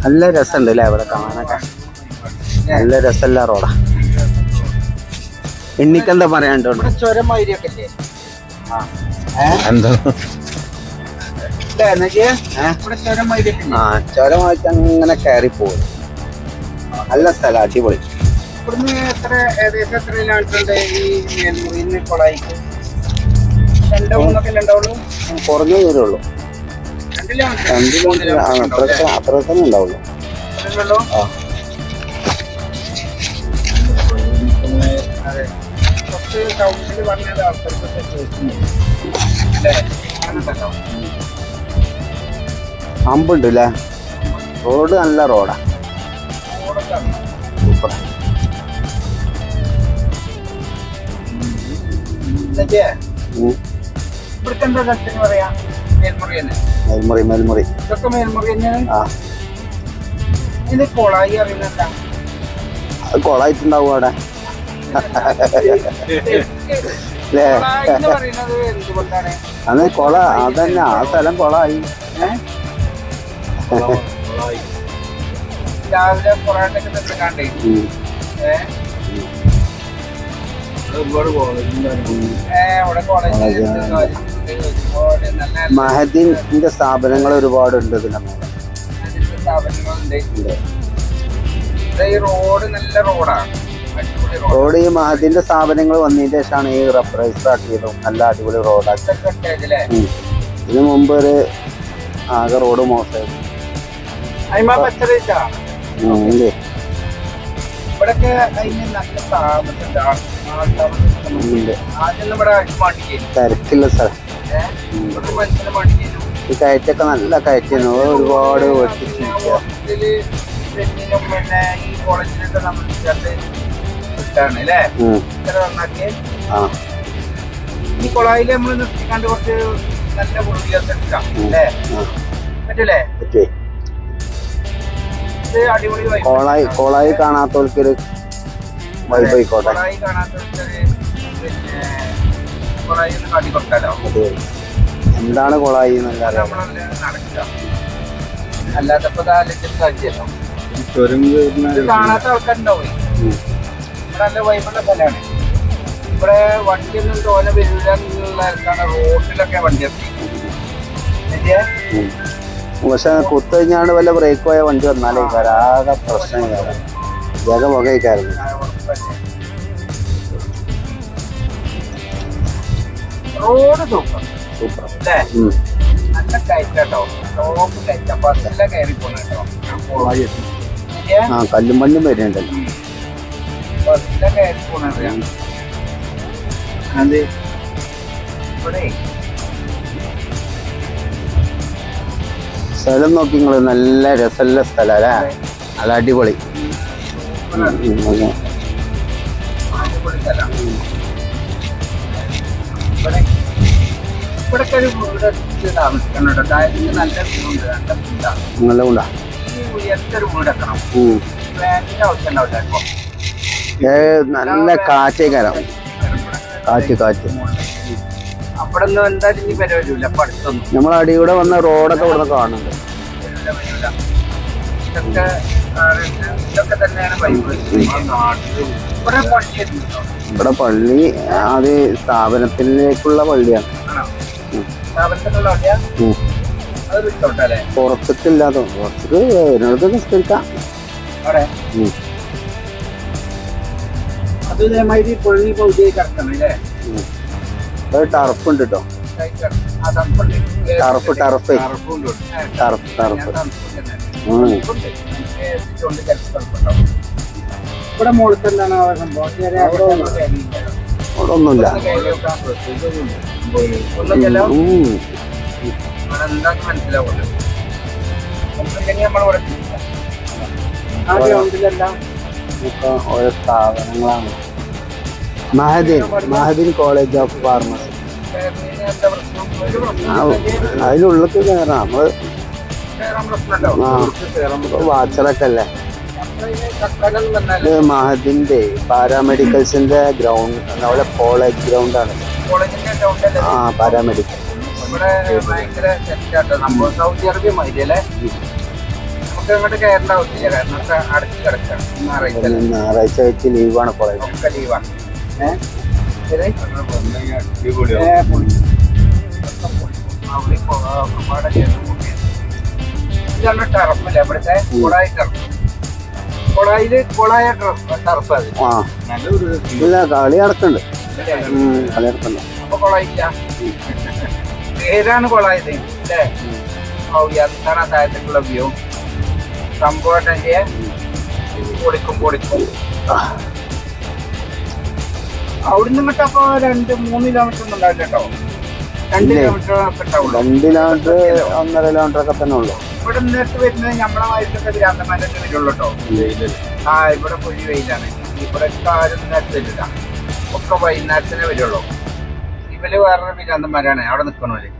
നല്ല രസമുണ്ട് അല്ലേ ഇവിടെ കാണാനൊക്കെ? നല്ല രസമല്ല റോഡാ. എനിക്കെന്താ പറയാണ്ടോ? എന്താ ചുരമായിട്ട് അങ്ങനെ കയറി പോകും. നല്ല സ്ഥലം, അടിപൊളി. കുറഞ്ഞ ദൂരമുള്ളൂ, അത്ര തന്നെ ഉണ്ടാവുള്ളൂ. അമ്പുണ്ട് അല്ലേ? റോഡ് നല്ല റോഡാ, സൂപ്പർ. മേൽമുറി മേൽമുറി അത് കൊളായിട്ടുണ്ടാവും അവിടെ അല്ലേ? കൊള അതന്നെ, ആ സ്ഥലം കൊളായി. രാവിലെ പൊറാട്ടൊക്കെ കണ്ടേ മഹദിന്റെ സ്ഥാപനങ്ങൾ ഒരുപാടുണ്ട് ഇതിനകത്ത്. റോഡ് നല്ല റോഡാണ്. റോഡ് ഈ മഹദിന്റെ സ്ഥാപനങ്ങൾ വന്നതിന് ശേഷമാണ് ഈ റെഫറൻസ് ആക്കിയതും. നല്ല അടിപൊളി റോഡാക്കി. ഇതിനു മുമ്പ് ഒരു ആകെ റോഡ് മോശമായിരുന്നു. ഇവിടൊക്കെ തിരക്കില്ല സ്ഥലം. ഈ കയറ്റൊക്കെ നല്ല കയറ്റുന്നു, ഒരുപാട് പിന്നെ ഈ കോളേജിലൊക്കെ നമ്മൾ കിട്ടാണ് അല്ലേ? ഈ കൊളായില് നമ്മൾ നിർത്തിക്കാണ്ട് കുറച്ച് നല്ല കുളിയൊക്കെ എടുക്കാം അല്ലേ? പറ്റൂലേ? കോളായി കാണാത്തവർക്കൊരു വൈബായിക്കോട്ടെ. എന്താണ് കൊളായി എന്നല്ല അല്ലാത്തപ്പോ കാണാത്ത ആൾക്കാരുണ്ടാവും. നല്ല വൈബുള്ള സ്ഥലമാണ്. ഇവിടെ വണ്ടിയൊന്നും തോനെ വരില്ല എന്നുള്ള റോഡിലൊക്കെ വണ്ടി എത്തി. പക്ഷെ കുത്തു കഴിഞ്ഞാണ്ട് വല്ല ബ്രേക്ക് പോയ വണ്ടി വന്നാലേ ആകെ പ്രശ്നം ജഗ പുകയിക്കായിരുന്നു. റോഡ് സൂപ്പർ സൂപ്പർ അല്ലേ? നല്ല കയറ്റാട്ടോ, ടോപ്പ് കയറ്റം. ബസ്സിലെ കയറി പോണോ? കല്ലും പണ്ടും വരുന്നുണ്ടല്ലോ. ബസ്സിലെ കയറി പോണറിയാം. അത് ഇവിടെ സ്ഥലം നോക്കി നിങ്ങള്, നല്ല രസമുള്ള സ്ഥലം അല്ലേ? നല്ല അടിപൊളി. ഇവിടൊക്കെ ഒരു വീട് താമസിക്കണുണ്ടോ? നല്ല വീടുണ്ട്, നല്ല വീടാ. ഈ ഉയർത്തൊരു വീടെക്കണം. ഫാനിന്റെ ആവശ്യം ഉണ്ടാവില്ല. നല്ല കാറ്റേക്കാരം, കാറ്റ്. അവിടെ ഒന്നും എന്തായാലും ഇനി വരൂല. അപ്പൊ അടുത്തൊന്നും നമ്മളെ അടിയൂടെ വന്ന റോഡൊക്കെ ഇവിടെ കാണുന്നുണ്ട്. ഇതൊക്കെ തന്നെയാണ് ഇവിടെ പള്ളി അത് സ്ഥാപനത്തിലേക്കുള്ള പള്ളിയാണ്. പുറത്തേക്കില്ലാത്ത പുറത്തേക്ക് വരുന്നത് നിസ്കരിക്കാം. അത് ഇതേമാതിരി പള്ളി പൗതിയായി കിടക്കണം അല്ലേ? ടർഫ് ഉണ്ട് കേട്ടോ. ടർഫ് ഇവിടെ മുകളിൽ എന്താണ് സംഭവം? അവിടെ ഒന്നുമില്ല. മനസ്സിലാവുള്ളൂ. ഓരോ സ്ഥാപനങ്ങളാണ്. മഹദിൻ കോളേജ് ഓഫ് ഫാർമസി. അതിനുള്ളിലേക്ക് കയറാം നമ്മള്. വാച്ചറൊക്കെ അല്ലേ? ഇത് മഹദിന്റെ പാരാമെഡിക്കൽസിന്റെ ഗ്രൗണ്ട്, നമ്മളെ കോളേജ് ഗ്രൗണ്ടാണ്. പാരാമെഡിക്കൽ. സൗദി അറേബ്യ മതി അല്ലേ? നമുക്ക് അങ്ങോട്ട് കയറേണ്ട ആവശ്യമില്ല കാരണം ഒക്കെ അടച്ച് കിടക്കാണ് ഞായറാഴ്ച അല്ലേ? ഞായറാഴ്ച വെച്ച് ലീവാണ് കോളേജ്. ഒക്കെ ലീവാണ്. ഇതാണ് ടർഫല്ലേ ഇവിടുത്തെ കൊളായി ടർഫ്. കൊളായ ടർഫ് അത്. ആ ഇല്ല കളി നടക്കുന്നുണ്ട്. കളി നടക്കുന്നുണ്ട്. അപ്പൊ കൊളായില്ല, പേരാണ് കൊളായത് അല്ലേ? എന്താണ് താഴത്തേക്കുള്ള വ്യൂ സംഭവട്ടെ പൊളിക്കും. അവിടുന്ന് ഇങ്ങോട്ട് അപ്പൊ 2-3 കിലോമീറ്റർ ഒന്നും ഉണ്ടാവില്ല കേട്ടോ. 2 കിലോമീറ്റർ ഒക്കെ ഉണ്ടാവുള്ളൂ. 2 കിലോമീറ്റർ 1.5 കിലോമീറ്റർ ഒക്കെ തന്നെ ഉള്ളു. ഇവിടെ നിന്നിട്ട് വരുന്നത് നമ്മളെ വയസ്സൊക്കെ ഭ്രാന്തന്മാരൊക്കെ വരുള്ളൂ കേട്ടോ. ആ ഇവിടെ പൊഴി വെയിലാണ്. ഇവിടെ ആരും നേരത്തെ വരില്ല, ഒക്കെ വൈകുന്നേരത്തിനെ വരുള്ളൂ. ഇവര് വേറൊരു ഭ്രാന്തന്മാരാണ് അവിടെ നിക്കണോല്.